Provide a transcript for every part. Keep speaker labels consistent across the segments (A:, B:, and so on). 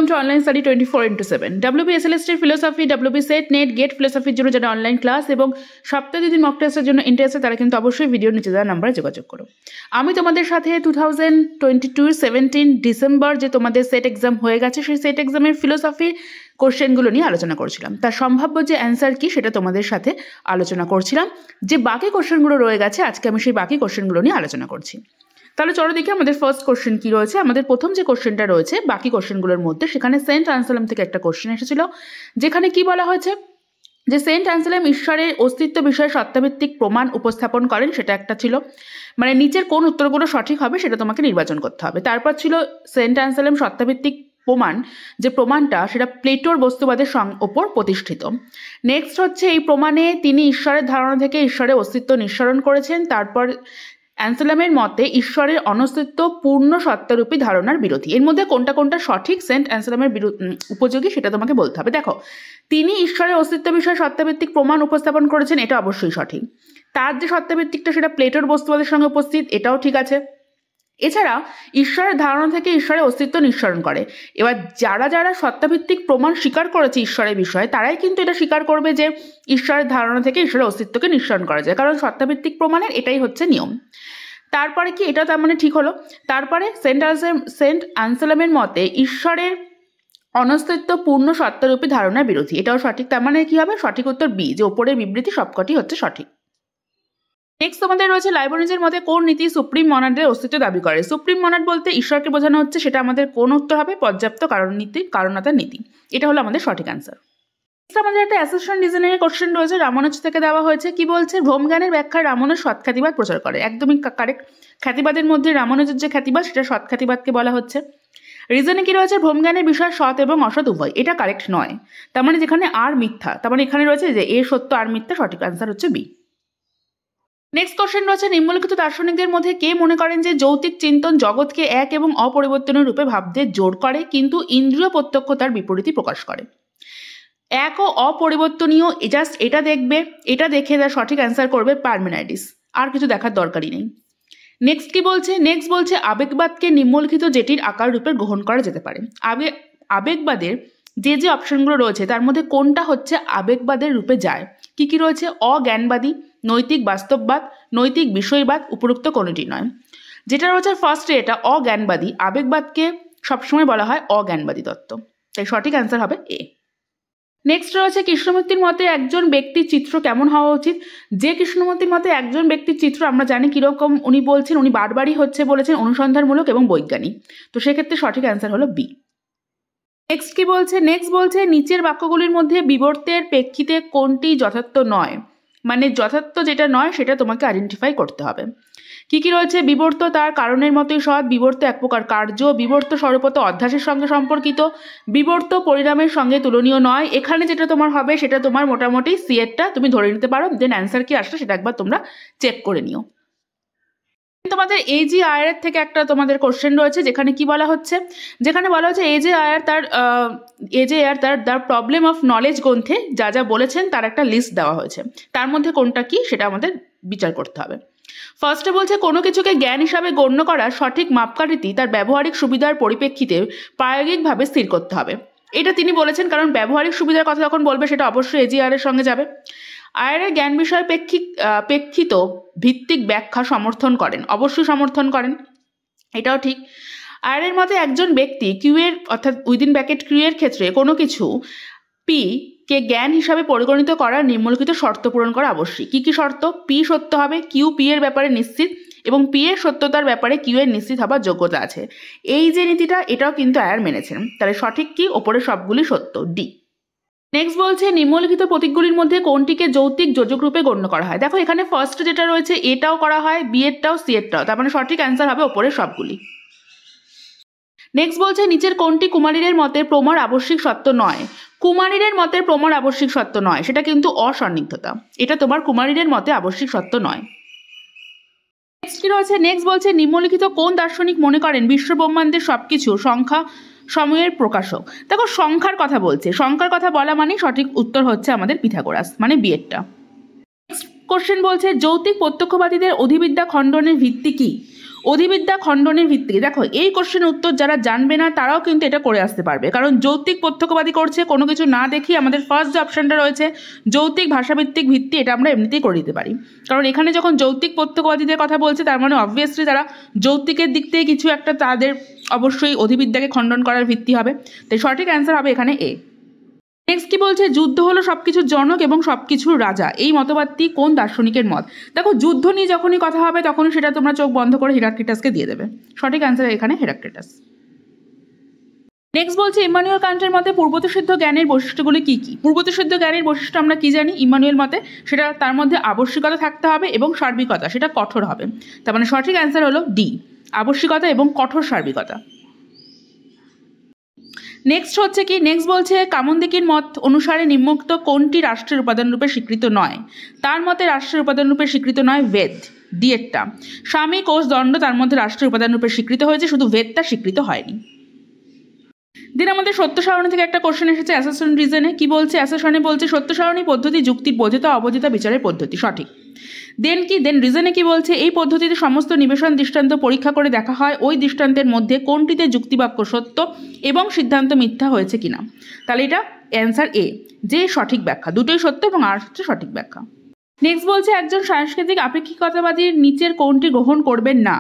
A: Welcome to Online Study 24/7 WBSLST philosophy WB SET NET GATE ফিলোসফির জন্য যারা online class এবং সপ্তাহে 2 দিন মক টেস্টের জন্য ইন্টারেস্টেড তারা কিন্তু অবশ্যই ভিডিও নিচে দেওয়া নাম্বারে যোগাযোগ করো। আমি তোমাদের সাথে 2022-17 ডিসেম্বর যে তোমাদের সেট এক্সাম হয়ে গেছে সেই সেট এক্সামের ফিলোসফির কোশ্চেনগুলো নিয়ে আলোচনা করছিলাম। তার সম্ভাব্য যে অ্যান্সার কি সেটা তোমাদের সাথে আলোচনা করছিলাম। যে বাকি কোশ্চেনগুলো রয়ে গেছে আজকে আমি সেই বাকি কোশ্চেনগুলো নিয়ে আলোচনা করছি। তাহলে চলো দেখি আমাদের ফার্স্ট কোশ্চেন কি রয়েছে। আমাদের প্রথম যে কোশ্চেনটা রয়েছে বাকি কোশ্চেনগুলোর মধ্যে সেখানে সেন্ট আনসেলম থেকে একটা কোশ্চেন এসেছিল, যেখানে কি বলা হয়েছে যে সেন্ট আনসেলম ঈশ্বরের অস্তিত্ব বিষয়ে সত্তাভিত্তিক প্রমাণ উপস্থাপন করেন, সেটা একটা ছিল। মানে নিচের কোন উত্তরগুলো সঠিক হবে সেটা তোমাকে নির্বাচন করতে হবে। তারপর ছিল সেন্ট আনসেলম সত্তাভিত্তিক প্রমাণ, যে প্রমাণটা সেটা প্লেটোর বস্তুবাদের ওপর প্রতিষ্ঠিত। নেক্সট হচ্ছে এই প্রমাণে তিনি ঈশ্বরের ধারণা থেকে ঈশ্বরের অস্তিত্ব নিঃসরণ করেছেন। তারপর অ্যানসেলমের মতে ঈশ্বরের অনস্তিত্ব পূর্ণ সত্তারূপী ধারণার বিরোধী। এর মধ্যে কোনটা কোনটা সঠিক সেন্ট অ্যানসেলমের উপযোগী সেটা তোমাকে বলতে হবে। দেখো, তিনি ঈশ্বরের অস্তিত্ব বিষয়ে সত্তাভিত্তিক প্রমাণ উপস্থাপন করেছেন, এটা অবশ্যই সঠিক। তার যে সত্তাভিত্তিকটা সেটা প্লেটোর বস্তুবাদের সঙ্গে উপস্থিত, এটাও ঠিক আছে। এছাড়া ঈশ্বরের ধারণা থেকে ঈশ্বরের অস্তিত্ব নিঃসরণ করে। এবার যারা যারা সত্তাভিত্তিক প্রমাণ স্বীকার করেছে ঈশ্বরের বিষয়ে তারাই কিন্তু এটা স্বীকার করবে যে ঈশ্বরের ধারণা থেকে ঈশ্বরের অস্তিত্বকে নিঃসরণ করা যায়, কারণ সত্তাভিত্তিক প্রমাণের এটাই হচ্ছে নিয়ম। তারপরে কি এটা তার মানে ঠিক হলো। তারপরে সেন্ট আনসেলমের মতে ঈশ্বরের অনস্তিত্ব পূর্ণ সত্তারূপী ধারণার বিরোধী, এটাও সঠিক। তার মানে কি হবে? সঠিক উত্তর বি, যে ওপরের বিবৃতি সবকটি হচ্ছে সঠিক। নেক্সট তোমাদের রয়েছে লাইবনিজের মতে কোন নীতি সুপ্রিম মনার্ডের অস্তিত্ব দাবি করে? সুপ্রিম মনার্ড বলতে ঈশ্বরকে বোঝানো হচ্ছে, সেটা আমাদের কোন উত্তর হবে? পর্যাপ্ত কারণতার নীতি, এটা হলো আমাদের সঠিক অ্যান্সার। আমাদের একটা অ্যাসেশন ডিজাইনের কোশ্চেন রয়েছে, রামানুজ থেকে দেওয়া হয়েছে। কি বলছে? ভ্রমজ্ঞানের ব্যাখ্যায় রামানুজ সৎখ্যাতিবাদ প্রচার করে। একদমই কারেক্ট। খ্যাতিবাদের মধ্যে রামানুজের যে খ্যাতিবাদ সেটা সৎখ্যাতিবাদকে বলা হচ্ছে। রিজনে কি রয়েছে? ভ্রমজ্ঞানের বিষয় সৎ এবং অসৎ উভয়, এটা কারেক্ট নয়। তার মানে যেখানে আর মিথ্যা, তার মানে এখানে রয়েছে যে এ সত্য আর মিথ্যা, সঠিক অ্যান্সার হচ্ছে বি। নেক্সট কোশ্চেন রয়েছে নিম্নলিখিত দার্শনিকদের মধ্যে কে মনে করেন যে যৌতিক চিন্তন জগৎকে এক এবং অপরিবর্তনীয় রূপে ভাবতে জোর করে কিন্তু ইন্দ্রিয় প্রত্যক্ষতার বিপরীতই প্রকাশ করে? এক ও অপরিবর্তনীয়, জাস্ট এটা দেখবে, এটা দেখে তার সঠিক অ্যান্সার করবে পারমেনাইডিস, আর কিছু দেখার দরকারই নেই। নেক্সট কি বলছে? নেক্সট বলছে আবেগবাদকে নিম্নলিখিত যেটির আকার রূপে গ্রহণ করা যেতে পারে। আবেগবাদের যে যে অপশনগুলো রয়েছে তার মধ্যে কোনটা হচ্ছে আবেগবাদের রূপে যায়? কি কি রয়েছে? অজ্ঞানবাদী, নৈতিক বাস্তববাদ, নৈতিক বিষয়বাদ, উপরোক্ত কোনটি নয়। যেটা রয়েছে ফার্স্টে এটা অজ্ঞানবাদী, আবেগবাদকে সবসময় বলা হয় অজ্ঞানবাদী তত্ত্ব, তাই সঠিক অ্যান্সার হবে এ। নেক্সট রয়েছে কৃষ্ণমূর্তির মতে একজন ব্যক্তির চিত্র কেমন হওয়া উচিত? যে কৃষ্ণমূর্তির মতে একজন ব্যক্তির চিত্র আমরা জানি কিরকম উনি বলছেন, উনি বারবারই বলেছেন অনুসন্ধানমূলক এবং বৈজ্ঞানিক, তো সেক্ষেত্রে সঠিক অ্যান্সার হলো বি। নেক্সট কি বলছে? নেক্সট বলছে নিচের বাক্যগুলির মধ্যে বিবর্তের প্রেক্ষিতে কোনটি যথার্থ নয়? মানে যথার্থ যেটা নয় সেটা তোমাকে আইডেন্টিফাই করতে হবে। কি কি রয়েছে? বিবর্ত তার কারণের মতোই সৎ, বিবর্ত এক প্রকার কার্য, বিবর্ত স্বরূপত অধ্যাসের সঙ্গে সম্পর্কিত, বিবর্ত পরিণামের সঙ্গে তুলনীয় নয়। এখানে যেটা তোমার হবে সেটা তোমার মোটামুটি সি এরটা তুমি ধরে নিতে পারো, দেন অ্যান্সার কি আসলে সেটা একবার তোমরা চেক করে নিও। তোমাদের এজি আয়ার থেকে একটা তোমাদের কোশ্চেন রয়েছে, যেখানে কি বলা হচ্ছে? যেখানে বলা হচ্ছে এজে আয়ার তার দ্য প্রবলেম অফ নলেজ গ্রন্থে যা যা বলেছেন তার একটা লিস্ট দেওয়া হয়েছে, তার মধ্যে কোনটা কি সেটা আমাদের বিচার করতে হবে। ফার্স্টে বলছে কোনো কিছুকে জ্ঞান হিসাবে গণ্য করার সঠিক মাপকাঠি তার ব্যবহারিক সুবিধার পরিপ্রেক্ষিতে প্রায়োগিকভাবে স্থির করতে হবে। এটা তিনি বলেছেন, কারণ ব্যবহারিক সুবিধার কথা যখন বলবে সেটা অবশ্যই এজিআর এর সঙ্গে যাবে। আয়ারের জ্ঞান বিষয় প্রেক্ষিত ভিত্তিক ব্যাখ্যা সমর্থন করেন, অবশ্যই সমর্থন করেন, এটাও ঠিক। আয়ারের মতে একজন ব্যক্তি কিউ এর অর্থাৎ উইদিন ব্র্যাকেট কিউ এর ক্ষেত্রে কোনো কিছু পি কে জ্ঞান হিসাবে পরিগণিত করার নিম্নলিখিত শর্ত পূরণ করা আবশ্যক। কি কি শর্ত? পি সত্য হবে, কিউ পি এর ব্যাপারে নিশ্চিত, এবং পি এর সত্যতার ব্যাপারে কিউ এর নিশ্চিত হবার যোগ্যতা আছে। এই যে নীতিটা এটাও কিন্তু আয়ার মেনেছেন, তাহলে সঠিক কি? ওপরে সবগুলি সত্য, ডি। নেক্সট বলছে নিম্নলিখিত প্রতীকগুলির মধ্যে কোনটিকে যৌতিক যোজক রূপে গণ্য করা হয়? দেখো এখানে ফার্স্ট যেটা রয়েছে এটাও করা হয়, বি এরটাও, সি এরটাও, তার মানে সঠিক অ্যান্সার হবে ওপরের সবগুলি। নেক্সট বলছে নিচের কোনটি কুমারীদের মতে প্রমার আবশ্যিক সত্য নয়? কুমারীদের মতে প্রমার আবশ্যিক সত্য নয়, সেটা কিন্তু অসন্নিগ্ধতা, এটা তোমার কুমারীদের মতে আবশ্যিক সত্য নয়। নেক্সট কি রয়েছে? নেক্সট বলছে নিম্নলিখিত কোন দার্শনিক মনে করেন বিশ্ব ব্রহ্মাণ্ডের সবকিছু সংখ্যা সময়ের প্রকাশক? দেখো সংখ্যার কথা বলছে, সংখ্যার কথা বলা মানে সঠিক উত্তর হচ্ছে আমাদের পিথাগোরাস, মানে বিয়েরটা। কোশ্চেন বলছে যৌক্তিক প্রত্যক্ষবাদীদের অধিবিদ্যা খণ্ডনের ভিত্তি কি? অধিবিদ্যা খণ্ডনের ভিত্তি, দেখো এই কোশ্চেন উত্তর যারা জানবে না তারাও কিন্তু এটা করে আসতে পারবে, কারণ যৌক্তিক প্রত্যক্ষবাদী করছে কোনো কিছু না দেখি আমাদের ফার্স্ট যে অপশনটা রয়েছে যৌক্তিক ভাষাভিত্তিক ভিত্তি, এটা আমরা এমনিতেই করে দিতে পারি, কারণ এখানে যখন যৌক্তিক প্রত্যক্ষবাদীদের কথা বলছে তার মানে অবভিয়াসলি তারা যৌক্তিকের দিক থেকে কিছু একটা, তাদের অবশ্যই অধিবিদ্যাকে খণ্ডন করার ভিত্তি হবে, তাই সঠিক অ্যান্সার হবে এখানে এ। নেক্সট কি বলছে যুদ্ধ হলো সবকিছুর জনক এবং সবকিছুর রাজা, এই মতবাদটি কোন দার্শনিকের মত? দেখো যুদ্ধ নিয়ে যখনই কথা হবে তখনই সেটা তোমরা চোখ বন্ধ করে হেরাক্লিটাসকে দিয়ে দেবে, সঠিক অ্যান্সার এখানে হেরাক্লিটাস। নেক্সট বলছে ইম্মানুয়েল কান্টের মতে পূর্বতঃসিদ্ধ জ্ঞানের বৈশিষ্ট্যগুলি কি কি? পূর্বতঃসিদ্ধ জ্ঞানের বৈশিষ্ট্য আমরা কি জানি ইম্মানুয়েল মতে, সেটা তার মধ্যে আবশ্যিকতা থাকতে হবে এবং সার্বিকতা, সেটা কঠোর হবে, তার মানে সঠিক অ্যান্সার হলো ডি, আবশ্যিকতা এবং কঠোর সার্বিকতা। নেক্সট হচ্ছে কি, নেক্সট বলছে কামনদিকির মত অনুসারে নিম্নোক্ত কোনটি রাষ্ট্রের উপাদান রূপে স্বীকৃত নয়? তার মতে রাষ্ট্রের উপাদান রূপে স্বীকৃত নয় বেদ, ডি এরটা। স্বামী কোষ দণ্ড তার মধ্যে রাষ্ট্রের উপাদান রূপে স্বীকৃত হয়েছে, শুধু বেদটা স্বীকৃত হয়নি। দিন আমাদের সত্য সারণী থেকে একটা কোশ্চেন এসেছে অ্যাসেশন রিজনে, কি বলছে অ্যাসেশনে বলছে সত্য সারণী পদ্ধতি যুক্তির বোধিতা অবোধিতা বিচারের পদ্ধতি, সঠিক। দেন রিজনে কি বলছে এই পদ্ধতিতে সমস্ত নিবেশন দৃষ্টান্ত পরীক্ষা করে দেখা হয় ওই দৃষ্টান্তের মধ্যে কোনটিতে যুক্তিবাক্য সত্য এবং সিদ্ধান্ত মিথ্যা হয়েছে কিনা, তাহলে এটা অ্যান্সার এ, যে সঠিক ব্যাখ্যা, দুটোই সত্য এবং আর হচ্ছে সঠিক ব্যাখ্যা। নেক্সট বলছে একজন সাংস্কৃতিক আপেক্ষিকতাবাদীর নিচের কোনটি গ্রহণ করবেন না?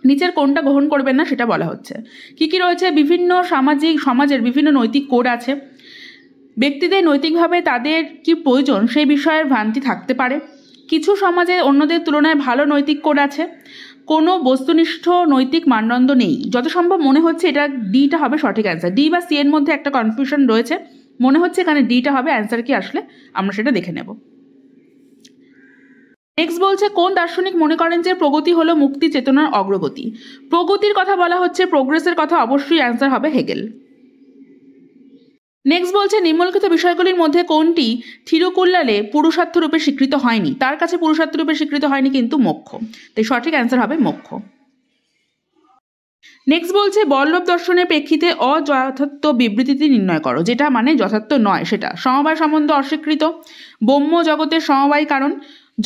A: নিচের কোনটা গ্রহণ করবেন না সেটা বলা হচ্ছে। কি কি রয়েছে? বিভিন্ন সমাজের বিভিন্ন নৈতিক কোড আছে, ব্যক্তিদের নৈতিকভাবে তাদের কি প্রয়োজন সেই বিষয়ের ভ্রান্তি থাকতে পারে, কিছু সমাজে অন্যদের তুলনায় ভালো নৈতিক কোড আছে, কোনো বস্তুনিষ্ঠ নৈতিক মানদণ্ড নেই। যত সম্ভব মনে হচ্ছে এটা ডিটা হবে সঠিক অ্যান্সার, ডি বা সি এর মধ্যে একটা কনফিউশন রয়েছে, মনে হচ্ছে এখানে ডিটা হবে অ্যান্সার, কি আসলে আমরা সেটা দেখে নেব। নেক্সট বলছে কোন দার্শনিক মনে করেন যে প্রগতি হলো মুক্তি চেতনার অগ্রগতি? প্রগতির কথা বলা হচ্ছে, প্রোগ্রেসের কথা অবশ্যই অ্যান্সার হবে হেগেল। নেক্সট বলছে নিম্নলিখিত বিষয়গুলির মধ্যে কোনটি থিরুকুল্লালে পুরুষার্থ রূপে স্বীকৃত হয়নি? তার কাছে পুরুষার্থ রূপে স্বীকৃত হয়নি কিন্তু মোক্ষ, তাই সঠিক অ্যান্সার হবে মোক্ষ। নেক্সট বলছে বল্লভ দর্শনের প্রেক্ষিতে অযথার্থ বিবৃতিটি নির্ণয় করো, যেটা মানে যথার্থ নয় সেটা। সমবায় সম্বন্ধ অস্বীকৃত, ব্রহ্ম জগতের সমবায় কারণ,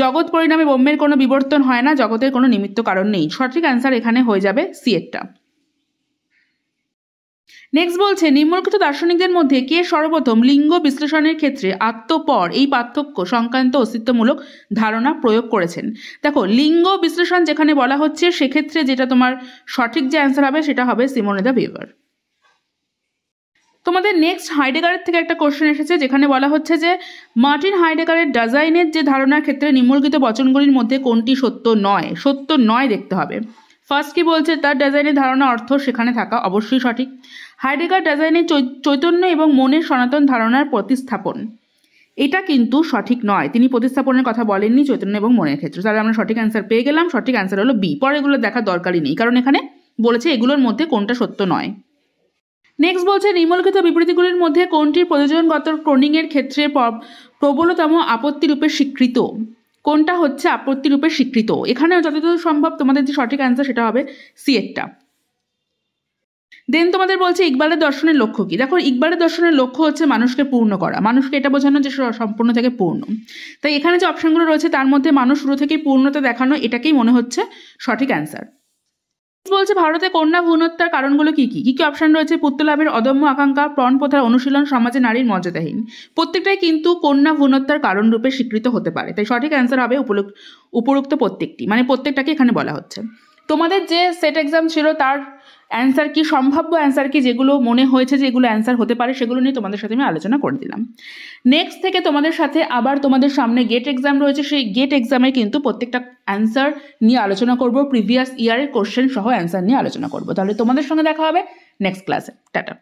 A: জগৎ পরিণামে ব্রহ্মের কোনো বিবর্তন হয় না, জগতের কোনো নিমিত্ত কারণ নেই, সঠিক অ্যান্সার এখানে হয়ে যাবে সি এরটা। নেক্সট বলছে নিম্নলিখিত দার্শনিকদের মধ্যে কে সর্বপ্রথম লিঙ্গ বিশ্লেষণের ক্ষেত্রে আত্মপর এই পার্থক্য সংক্রান্ত অস্তিত্বমূলক ধারণা প্রয়োগ করেছেন? দেখো লিঙ্গ বিশ্লেষণ যেখানে বলা হচ্ছে সেক্ষেত্রে যেটা তোমার সঠিক যে অ্যান্সার হবে সেটা হবে সিমোনে দ্য বিভার। তোমাদের নেক্সট হাইডেগারের থেকে একটা কোশ্চেন এসেছে যেখানে বলা হচ্ছে যে মার্টিন হাইডেগারের ডিজাইনের যে ধারণার ক্ষেত্রে নিম্নলিখিত বচনগুলির মধ্যে কোনটি সত্য নয়? সত্য নয় দেখতে হবে। ফার্স্ট কি বলছে তার ডিজাইনের ধারণা অর্থ সেখানে থাকা, অবশ্যই সঠিক। হাইডেগার ডিজাইনের চৈতন্য এবং মনের সনাতন ধারণার প্রতিস্থাপন, এটা কিন্তু সঠিক নয়, তিনি প্রতিস্থাপনের কথা বলেননি চৈতন্য এবং মনের ক্ষেত্রে, তাহলে আমরা সঠিক অ্যান্সার পেয়ে গেলাম, সঠিক অ্যান্সার হলো বি। পরে এগুলো দেখার দরকারই নেই কারণ এখানে বলেছে এগুলোর মধ্যে কোনটা সত্য নয়। নেক্সট বলছে নিম্নলিখিত বিবৃতিগুলির মধ্যে কোনটির প্রয়োজনগত ক্রোনিংয়ের ক্ষেত্রে প্রবলতম আপত্তি রূপে স্বীকৃত? কোনটা হচ্ছে আপত্তি রূপে স্বীকৃত? এখানে যতদূর সম্ভব তোমাদের যে সঠিক অ্যান্সার সেটা হবে সি এরটা। দেন তোমাদের বলছে ইকবালের দর্শনের লক্ষ্য কি? দেখো ইকবালের দর্শনের লক্ষ্য হচ্ছে মানুষকে পূর্ণ করা, মানুষকে এটা বোঝানো যে সম্পূর্ণ থেকে পূর্ণ, তাই এখানে যে অপশনগুলো রয়েছে তার মধ্যে মানুষ শুরু থেকেই পূর্ণতা দেখানো, এটাকেই মনে হচ্ছে সঠিক অ্যান্সার। বলছে ভারতে কন্যা ভ্রূণহত্যার কারণগুলো কি কি? কি কি অপশন রয়েছে? পুত্রলাভের অদম্য আকাঙ্ক্ষা, পণ প্রথার অনুশীলন, সমাজে নারীর মর্যাদাহীন, প্রত্যেকটাই কিন্তু কন্যা ভ্রূণহত্যার কারণ রূপে স্বীকৃত হতে পারে, তাই সঠিক অ্যান্সার হবে উপরোক্ত প্রত্যেকটি, মানে প্রত্যেকটাকে এখানে বলা হচ্ছে। তোমাদের যে সেট এক্সাম ছিল তার অ্যান্সার কি, সম্ভাব্য অ্যান্সার কি, যেগুলো মনে হয়েছে যে এগুলো অ্যান্সার হতে পারে সেগুলো নিয়ে তোমাদের সাথে আমি আলোচনা করে দিলাম। নেক্সট থেকে তোমাদের সাথে আবার তোমাদের সামনে গেট এক্সাম রয়েছে, সেই গেট এক্সামে কিন্তু প্রত্যেকটা অ্যান্সার নিয়ে আলোচনা করব, প্রিভিয়াস ইয়ারের কোশ্চেন সহ অ্যান্সার নিয়ে আলোচনা করব। তাহলে তোমাদের সঙ্গে দেখা হবে নেক্সট ক্লাসে। টাটা।